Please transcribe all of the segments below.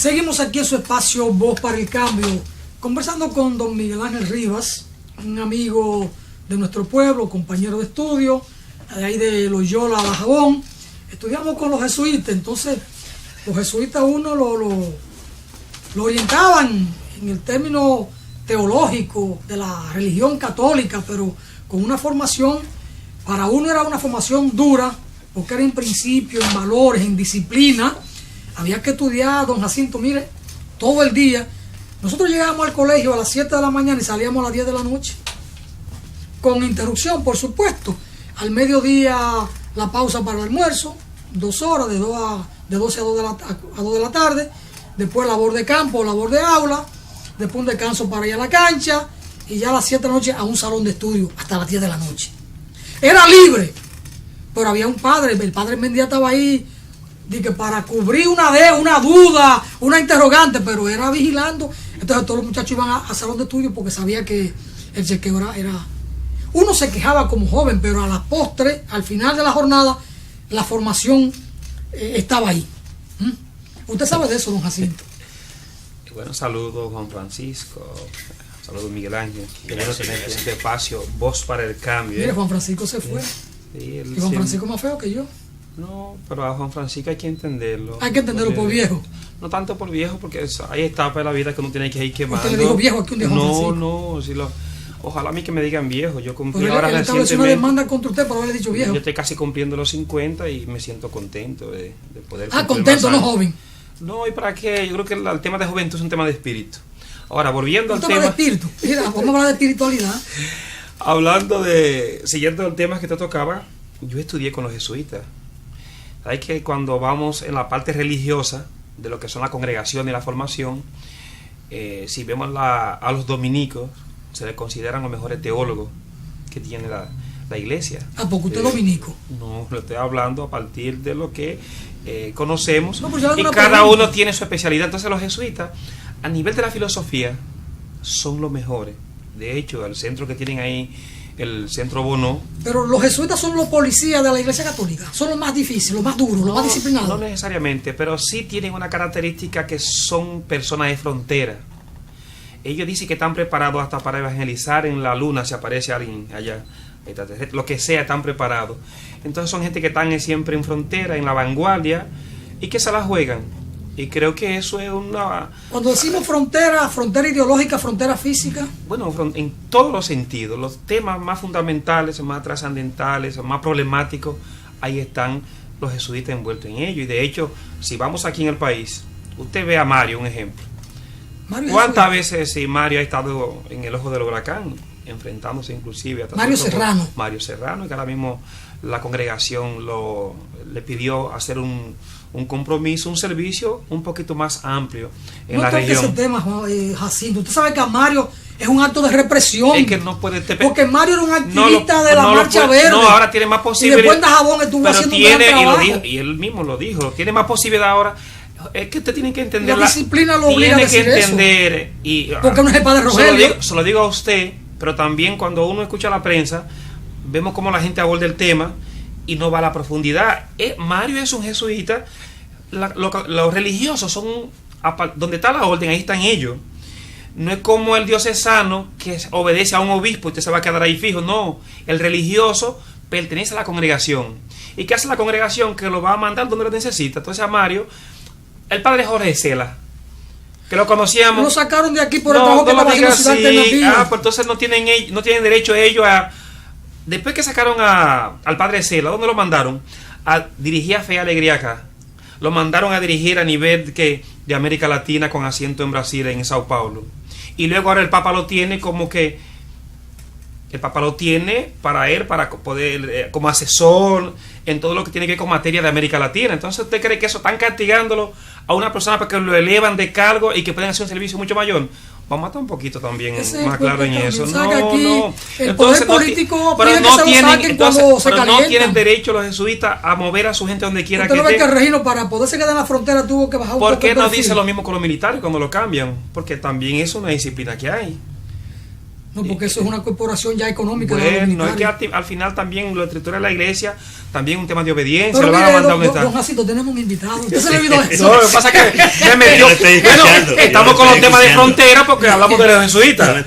Seguimos aquí en su espacio Voz para el Cambio, conversando con don Miguel Ángel Rivas, un amigo de nuestro pueblo, compañero de estudio, de ahí de Loyola, Dajabón. Estudiamos con los jesuitas, entonces los jesuitas uno lo orientaban en el término teológico de la religión católica, pero con una formación, para uno era una formación dura, porque era en principio, en valores, en disciplina. Había que estudiar, don Jacinto, mire, todo el día. Nosotros llegábamos al colegio a las 7 de la mañana y salíamos a las 10 de la noche. Con interrupción, por supuesto. Al mediodía la pausa para el almuerzo, 2 horas, de 12 a 2 de la tarde. Después labor de campo, labor de aula. Después un descanso para ir a la cancha. Y ya a las 7 de la noche a un salón de estudio hasta las 10 de la noche. Era libre. Pero había un padre, el padre Mendía estaba ahí, que para cubrir una duda, una interrogante, pero era vigilando. Entonces todos los muchachos iban a salón de estudio porque sabía que el chequeo era... Uno se quejaba como joven, pero a la postre, al final de la jornada, la formación estaba ahí. ¿Usted sabe de eso, don Jacinto? Bueno, saludos Juan Francisco, saludos Miguel Ángel. Quiero tener este espacio, Voz para el Cambio. Mire, Juan Francisco se fue. Sí, y Juan Francisco es más feo que yo. No, pero a Juan Francisco hay que entenderlo. Hay que entenderlo por viejo. No tanto por viejo, porque hay etapas de la vida que uno tiene que ir quemando. ¿Usted le dijo viejo aquí un día, Juan Francisco? No, si ojalá a mí que me digan viejo. Yo cumplí ahora recientemente. Él estableció una demanda contra usted por haberle dicho viejo. Yo estoy casi cumpliendo los 50 y me siento contento de poder... contento, no joven. No, ¿y para qué? Yo creo que el tema de juventud es un tema de espíritu. Ahora, volviendo al tema... de espíritu. Mira, vamos a hablar de espiritualidad. Siguiendo el tema que te tocaba, yo estudié con los jesuitas. Hay que cuando vamos en la parte religiosa de lo que son la congregación y la formación, si vemos a los dominicos, se les consideran los mejores teólogos que tiene la iglesia. ¿A poco usted es dominico? No, lo estoy hablando a partir de lo que conocemos, y cada pregunta. uno tiene su especialidad. Entonces los jesuitas, a nivel de la filosofía, son los mejores. De hecho, el centro que tienen ahí, el Centro Bono. Pero los jesuitas son los policías de la Iglesia Católica, son los más difíciles, los más duros, los más disciplinados. No necesariamente, pero sí tienen una característica que son personas de frontera. Ellos dicen que están preparados hasta para evangelizar en la luna si aparece alguien allá, lo que sea, están preparados. Entonces son gente que están siempre en frontera, en la vanguardia, y que se la juegan. Y creo que eso es una... Cuando decimos frontera ideológica, frontera física. Bueno, en todos los sentidos, los temas más fundamentales, más trascendentales, más problemáticos, ahí están los jesuitas envueltos en ello. Y de hecho, si vamos aquí en el país, usted ve a Mario, un ejemplo. ¿Cuántas veces Mario ha estado en el ojo del huracán, enfrentándose inclusive a Mario Serrano, que ahora mismo la congregación le pidió hacer un compromiso, un servicio un poquito más amplio en la región. Ese tema, Jacinto. Usted sabe que a Mario es un acto de represión. Es que no puede... Porque Mario era un activista de la Marcha Verde. No, ahora tiene más posibilidad. Y después Dajabón estuvo haciendo un gran trabajo. Y él mismo lo dijo, tiene más posibilidad ahora. Es que usted tiene que entender... La disciplina lo obliga a decir eso. Porque no es el padre Rogelio. Se lo digo a usted, pero también cuando uno escucha la prensa, vemos cómo la gente aborda el tema y no va a la profundidad. Mario es un jesuita. Los religiosos son... Donde está la orden, ahí están ellos. No es como el diocesano que obedece a un obispo y usted se va a quedar ahí fijo. No, el religioso pertenece a la congregación. ¿Y qué hace la congregación? Que lo va a mandar donde lo necesita. Entonces a Mario, el padre Jorge Cela, que lo conocíamos... Lo sacaron de aquí por el trabajo que va a hacer Ciudad Alternativa. Pues entonces no tienen derecho ellos a... Después que sacaron al padre Cela, ¿dónde lo mandaron? A dirigir a Fe y Alegría acá. Lo mandaron a dirigir a nivel de América Latina con asiento en Brasil, en Sao Paulo. Y luego ahora el Papa lo tiene como que... El Papa lo tiene para él, para poder, como asesor en todo lo que tiene que ver con materia de América Latina. Entonces, ¿usted cree que eso están castigándolo a una persona para que lo elevan de cargo y que pueden hacer un servicio mucho mayor? Vamos a estar un poquito también más claro en eso. No. El poder político no tienen derecho los jesuitas a mover a su gente donde quiera que esté. Que Regino, para poderse quedar en la frontera, tuvo que bajar un poco. ¿Por qué no dice lo mismo con los militares cuando lo cambian? Porque también es una disciplina que hay. No, porque eso es una corporación ya económica. Bueno, es que al final también la escritura de la iglesia, también un tema de obediencia. Pero lo van a mire, mandar don Jacinto, tenemos un invitado. Usted se le olvidó eso. No, lo que pasa es que me metió. Bueno, estamos con los temas de frontera porque hablamos de los jesuitas.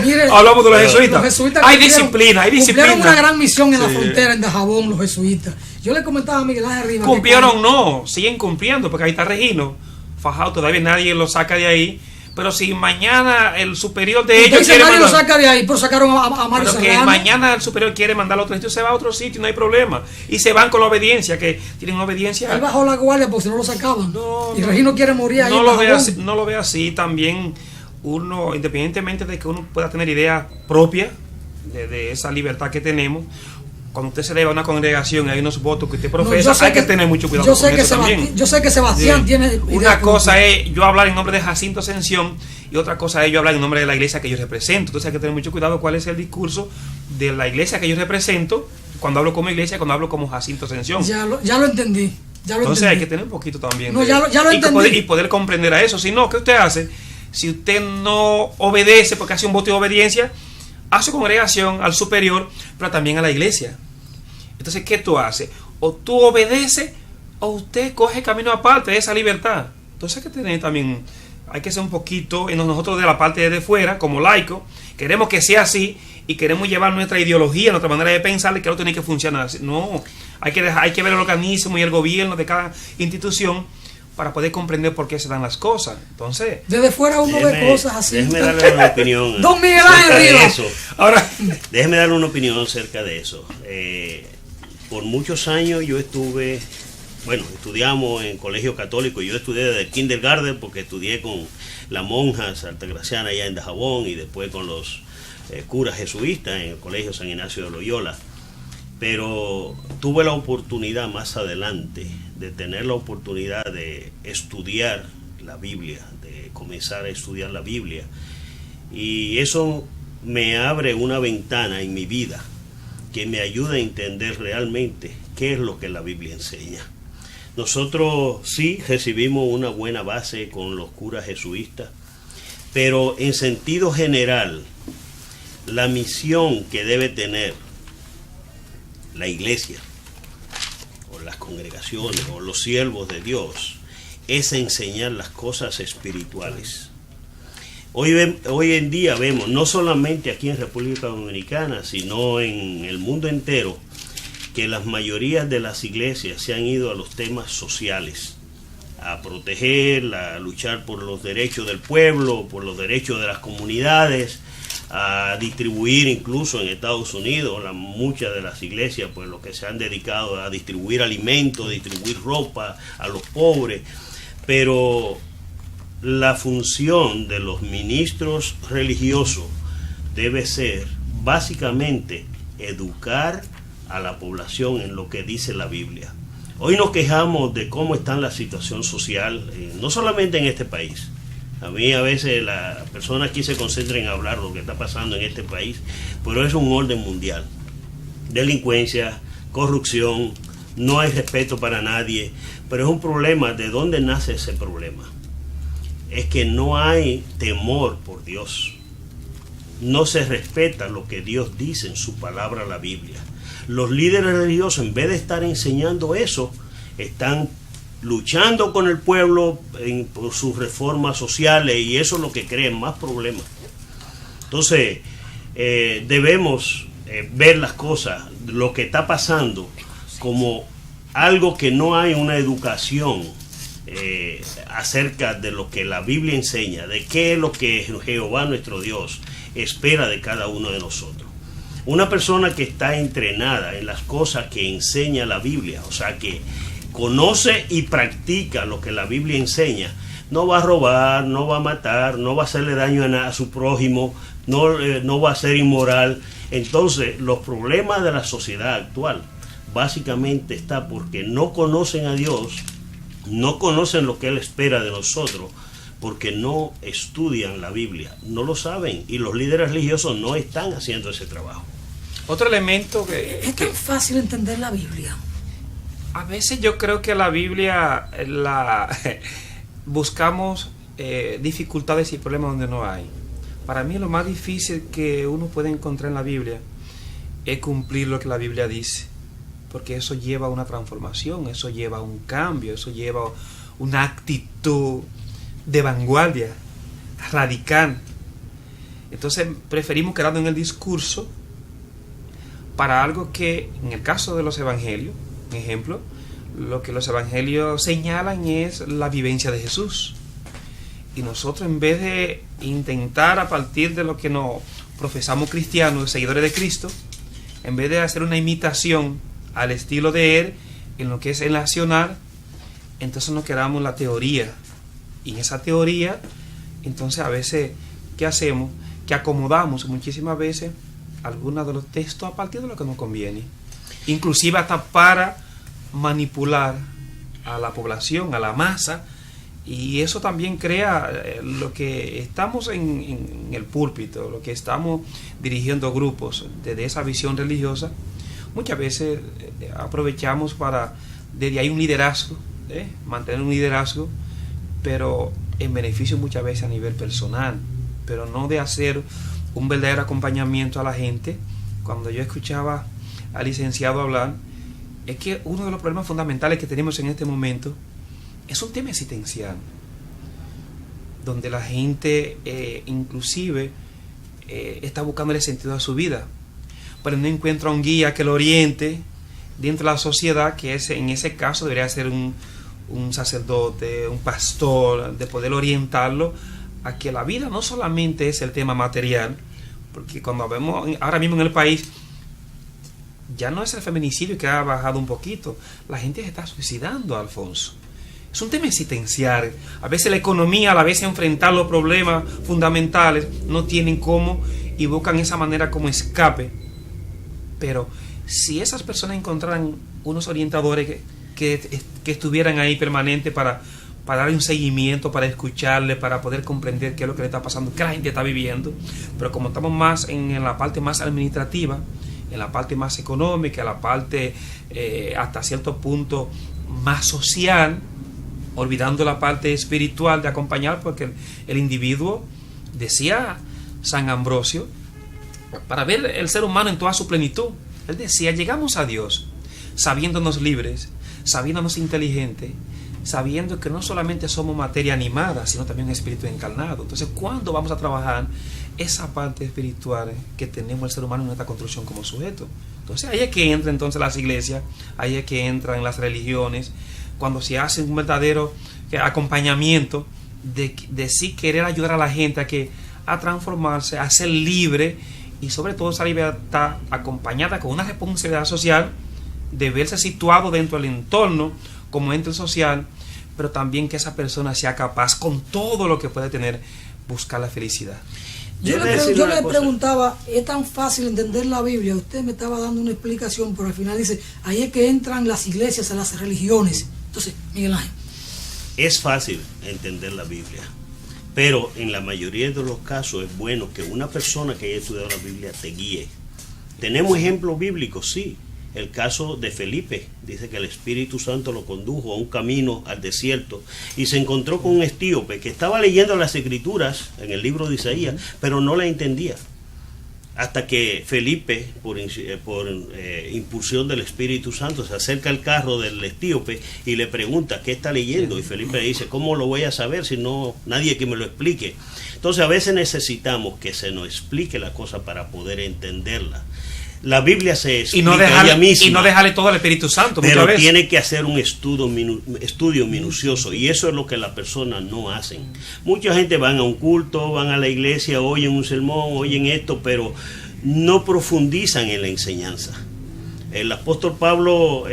Mire, Hablamos de los jesuitas. Hay cumplieron disciplina, hay disciplina. Cumplieron una gran misión en la frontera, en Dajabón, los jesuitas. Yo le comentaba a Miguel Ángel Rivas. Cumplieron, no, siguen cumpliendo, porque ahí está Regino fajado, todavía nadie lo saca de ahí. Pero si mañana el superior de ellos quiere nadie lo saca de ahí, pero sacaron a Mario Serrano. Que mañana el superior quiere mandar a otro sitio, se va a otro sitio, no hay problema. Y se van con la obediencia, que tienen obediencia. Él bajó la guardia porque si no lo sacaban. Y Regino quiere morir ahí. No lo ve así. También uno, independientemente de que uno pueda tener idea propia de esa libertad que tenemos, cuando usted se debe a una congregación y hay unos votos que usted profesa, hay que tener mucho cuidado con eso también. Yo sé que Sebastián tiene... Una cosa es yo hablar en nombre de Jacinto Ascensión y otra cosa es yo hablar en nombre de la iglesia que yo represento. Entonces hay que tener mucho cuidado cuál es el discurso de la iglesia que yo represento cuando hablo como iglesia y cuando hablo como Jacinto Ascensión. Ya lo entendí. Entonces hay que tener un poquito también. No, ya lo entendí. Y poder comprender a eso. Si no, ¿qué usted hace? Si usted no obedece porque hace un voto de obediencia a su congregación, al superior, pero también a la iglesia. Entonces, ¿qué tú haces? O tú obedeces o usted coge camino aparte de esa libertad. Entonces hay que tener también, hay que ser un poquito, en nosotros de la parte de fuera, como laicos, queremos que sea así y queremos llevar nuestra ideología, nuestra manera de pensar, que no tiene que funcionar así. No, hay que ver el organismo y el gobierno de cada institución para poder comprender por qué se dan las cosas. Entonces, desde fuera uno ve cosas así. Déjeme darle una opinión. Don Miguel Ángel Rivas. Ahora, déjeme darle una opinión acerca de eso. Por muchos años yo estudiamos en colegio católico. Yo estudié desde kindergarten porque estudié con las monjas altagracianas allá en Dajabón y después con los curas jesuitas en el colegio San Ignacio de Loyola. Pero tuve la oportunidad más adelante de tener la oportunidad de estudiar la Biblia, de comenzar a estudiar la Biblia. Y eso me abre una ventana en mi vida que me ayuda a entender realmente qué es lo que la Biblia enseña. Nosotros sí recibimos una buena base con los curas jesuitas, pero en sentido general, la misión que debe tener la iglesia, o las congregaciones, o los siervos de Dios, es enseñar las cosas espirituales. Hoy en día vemos, no solamente aquí en República Dominicana, sino en el mundo entero, que las mayorías de las iglesias se han ido a los temas sociales, a proteger, a luchar por los derechos del pueblo, por los derechos de las comunidades, a distribuir, incluso en Estados Unidos, muchas de las iglesias, pues lo que se han dedicado a distribuir alimentos, distribuir ropa a los pobres, pero la función de los ministros religiosos debe ser básicamente educar a la población en lo que dice la Biblia. Hoy nos quejamos de cómo está la situación social, no solamente en este país. A mí a veces las personas aquí se concentran en hablar de lo que está pasando en este país, pero es un orden mundial. Delincuencia, corrupción, no hay respeto para nadie, pero es un problema. ¿De dónde nace ese problema? Es que no hay temor por Dios. No se respeta lo que Dios dice en su palabra, la Biblia. Los líderes religiosos, en vez de estar enseñando eso, están luchando con el pueblo por sus reformas sociales, y eso es lo que crea más problemas. Entonces, debemos ver las cosas, lo que está pasando, como algo que no hay una educación acerca de lo que la Biblia enseña, de qué es lo que Jehová nuestro Dios espera de cada uno de nosotros. Una persona que está entrenada en las cosas que enseña la Biblia, o sea, que conoce y practica lo que la Biblia enseña, no va a robar, no va a matar, no va a hacerle daño a su prójimo, no va a ser inmoral. Entonces, los problemas de la sociedad actual básicamente está porque no conocen a Dios, no conocen lo que Él espera de nosotros, porque no estudian la Biblia, no lo saben, y los líderes religiosos no están haciendo ese trabajo. Otro elemento que... Es tan fácil entender la Biblia. A veces yo creo que la Biblia buscamos dificultades y problemas donde no hay. Para mí lo más difícil que uno puede encontrar en la Biblia es cumplir lo que la Biblia dice, porque eso lleva a una transformación, eso lleva a un cambio, eso lleva a una actitud de vanguardia, radical. Entonces preferimos quedarnos en el discurso para algo que, en el caso de los evangelios, por ejemplo, lo que los evangelios señalan es la vivencia de Jesús. Y nosotros, en vez de intentar a partir de lo que nos profesamos cristianos, seguidores de Cristo, en vez de hacer una imitación al estilo de Él, en lo que es el nacional, entonces nos quedamos en la teoría. Y en esa teoría, entonces a veces, ¿qué hacemos? Que acomodamos muchísimas veces algunos de los textos a partir de lo que nos conviene. Inclusive hasta para manipular a la población, a la masa. Y eso también crea lo que estamos en el púlpito, lo que estamos dirigiendo grupos desde esa visión religiosa. Muchas veces aprovechamos para, desde ahí, un liderazgo, mantener un liderazgo, pero en beneficio muchas veces a nivel personal, pero no de hacer un verdadero acompañamiento a la gente. Cuando yo escuchaba al licenciado hablar, es que uno de los problemas fundamentales que tenemos en este momento es un tema existencial, donde la gente inclusive está buscando el sentido de su vida, pero no encuentra un guía que lo oriente dentro de la sociedad, que es, en ese caso debería ser un sacerdote, un pastor, de poder orientarlo a que la vida no solamente es el tema material, porque cuando vemos ahora mismo en el país, ya no es el feminicidio que ha bajado un poquito, la gente se está suicidando, Alfonso. Es un tema existencial. A veces la economía, a veces enfrentar los problemas fundamentales, no tienen cómo y buscan esa manera como escape. Pero si esas personas encontraran unos orientadores que estuvieran ahí permanente para dar un seguimiento, para escucharle, para poder comprender qué es lo que le está pasando, qué la gente está viviendo, pero como estamos más en la parte más administrativa, en la parte más económica, en la parte hasta cierto punto más social, olvidando la parte espiritual de acompañar, porque el individuo, decía San Ambrosio, para ver el ser humano en toda su plenitud, él decía, llegamos a Dios sabiéndonos libres, sabiéndonos inteligentes, sabiendo que no solamente somos materia animada, sino también un espíritu encarnado. Entonces, ¿cuándo vamos a trabajar esa parte espiritual que tenemos el ser humano en nuestra construcción como sujeto? Entonces, ahí es que entra entonces las iglesias, ahí es que entran las religiones, cuando se hace un verdadero acompañamiento de sí querer ayudar a la gente a transformarse, a ser libre, y sobre todo esa libertad acompañada con una responsabilidad social de verse situado dentro del entorno como ente social, pero también que esa persona sea capaz, con todo lo que puede tener, buscar la felicidad. Yo le preguntaba, ¿es tan fácil entender la Biblia? Usted me estaba dando una explicación, pero al final dice, ahí es que entran las iglesias, las religiones. Entonces, Miguel Ángel. Es fácil entender la Biblia, pero en la mayoría de los casos es bueno que una persona que haya estudiado la Biblia te guíe. Tenemos ejemplos bíblicos, sí. El caso de Felipe, dice que el Espíritu Santo lo condujo a un camino al desierto y se encontró con un etíope que estaba leyendo las escrituras en el libro de Isaías, pero no la entendía. Hasta que Felipe, por impulsión del Espíritu Santo, se acerca al carro del etíope y le pregunta qué está leyendo. Y Felipe le dice, ¿cómo lo voy a saber si no nadie que me lo explique? Entonces a veces necesitamos que se nos explique la cosa para poder entenderla. La Biblia se explica ella misma. Y no dejarle todo al Espíritu Santo. Pero tiene que hacer un estudio minucioso. Y eso es lo que las personas no hacen. Mucha gente van a un culto, van a la iglesia, oyen un sermón, oyen esto, pero no profundizan en la enseñanza. El apóstol Pablo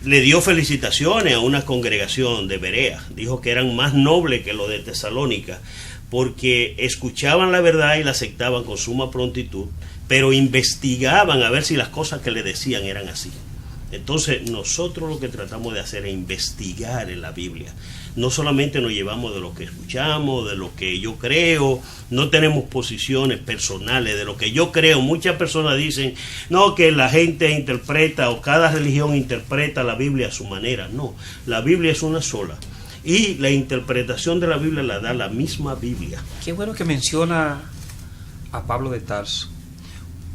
le dio felicitaciones a una congregación de Berea. Dijo que eran más nobles que los de Tesalónica, porque escuchaban la verdad y la aceptaban con suma prontitud, pero investigaban a ver si las cosas que le decían eran así. Entonces nosotros lo que tratamos de hacer es investigar en la Biblia. No solamente nos llevamos de lo que escuchamos, de lo que yo creo, no tenemos posiciones personales de lo que yo creo. Muchas personas dicen, no, que la gente interpreta o cada religión interpreta la Biblia a su manera. No, la Biblia es una sola. y la interpretación de la Biblia la da la misma Biblia. Qué bueno que menciona a Pablo de Tarso,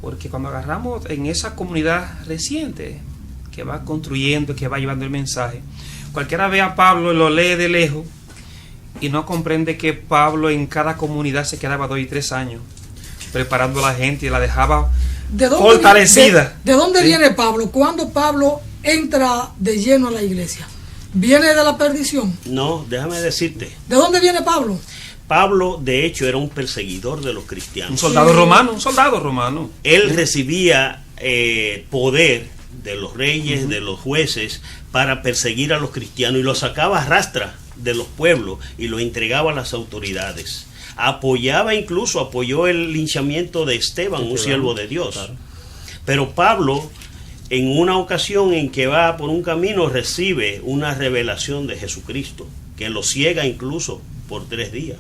porque cuando agarramos en esa comunidad reciente que va construyendo, que va llevando el mensaje, cualquiera ve a Pablo y lo lee de lejos y no comprende que Pablo en cada comunidad se quedaba 2 y 3 años preparando a la gente y la dejaba fortalecida. ¿De dónde viene Pablo? ¿Cuándo Pablo entra de lleno a la iglesia? ¿Viene de la perdición? No, déjame decirte. ¿De dónde viene Pablo? Pablo, de hecho, era un perseguidor de los cristianos. Un soldado romano. Él recibía poder de los reyes, de los jueces, para perseguir a los cristianos y los sacaba a rastra de los pueblos y los entregaba a las autoridades. Apoyó el linchamiento de Esteban, un siervo de Dios. Claro. Pero Pablo, en una ocasión en que va por un camino, recibe una revelación de Jesucristo, que lo ciega incluso por 3 días.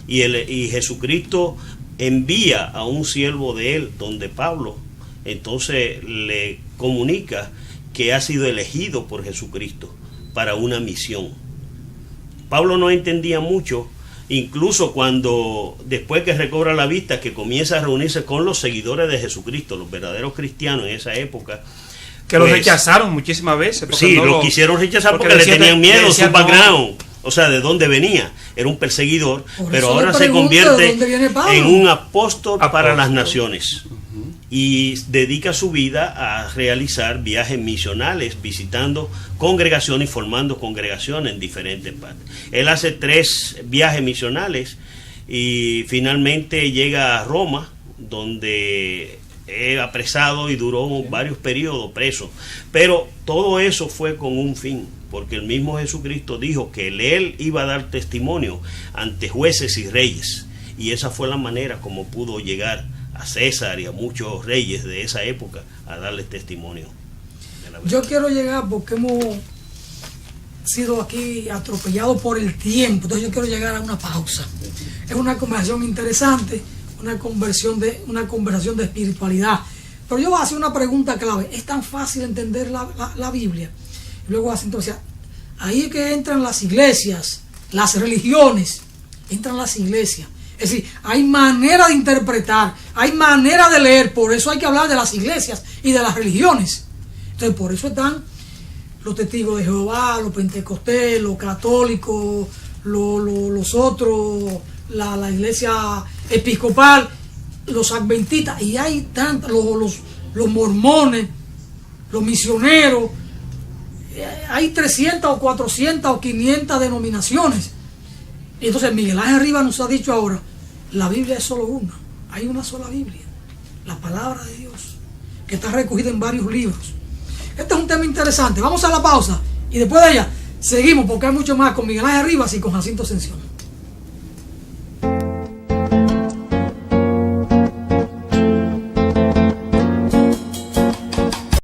Y Jesucristo envía a un siervo de él, donde Pablo entonces le comunica que ha sido elegido por Jesucristo para una misión. Pablo no entendía mucho, incluso cuando después que recobra la vista, que comienza a reunirse con los seguidores de Jesucristo, los verdaderos cristianos en esa época, que lo rechazaron muchísimas veces. Sí, lo quisieron rechazar porque le tenían miedo, su background, o sea, de dónde venía. Era un perseguidor, pero ahora se convierte en un apóstol para las naciones. Y dedica su vida a realizar viajes misionales, visitando congregaciones y formando congregaciones en diferentes partes. Él hace 3 viajes misionales y finalmente llega a Roma, donde es apresado y duró varios periodos preso. Pero todo eso fue con un fin, porque el mismo Jesucristo dijo que él iba a dar testimonio ante jueces y reyes. Y esa fue la manera como pudo llegar a César y a muchos reyes de esa época a darles testimonio de la verdad. Yo quiero llegar porque hemos sido aquí atropellados por el tiempo, entonces yo quiero llegar a una pausa. Es una conversación interesante, una conversación de espiritualidad, pero yo voy a hacer una pregunta clave. ¿Es tan fácil entender la Biblia? Y luego así, entonces ahí es que entran las iglesias, las religiones, entran las iglesias. Es decir, hay manera de interpretar, hay manera de leer, por eso hay que hablar de las iglesias y de las religiones. Entonces, por eso están los testigos de Jehová, los pentecostés, los católicos, los otros, la iglesia episcopal, los adventistas, y hay tantos, los mormones, los misioneros, hay 300 o 400 o 500 denominaciones. Y entonces Miguel Ángel Rivas nos ha dicho ahora, la Biblia es solo una, hay una sola Biblia, la palabra de Dios, que está recogida en varios libros. Este es un tema interesante. Vamos a la pausa y después de ella seguimos, porque hay mucho más con Miguel Ángel Rivas y con Jacinto Ascensión.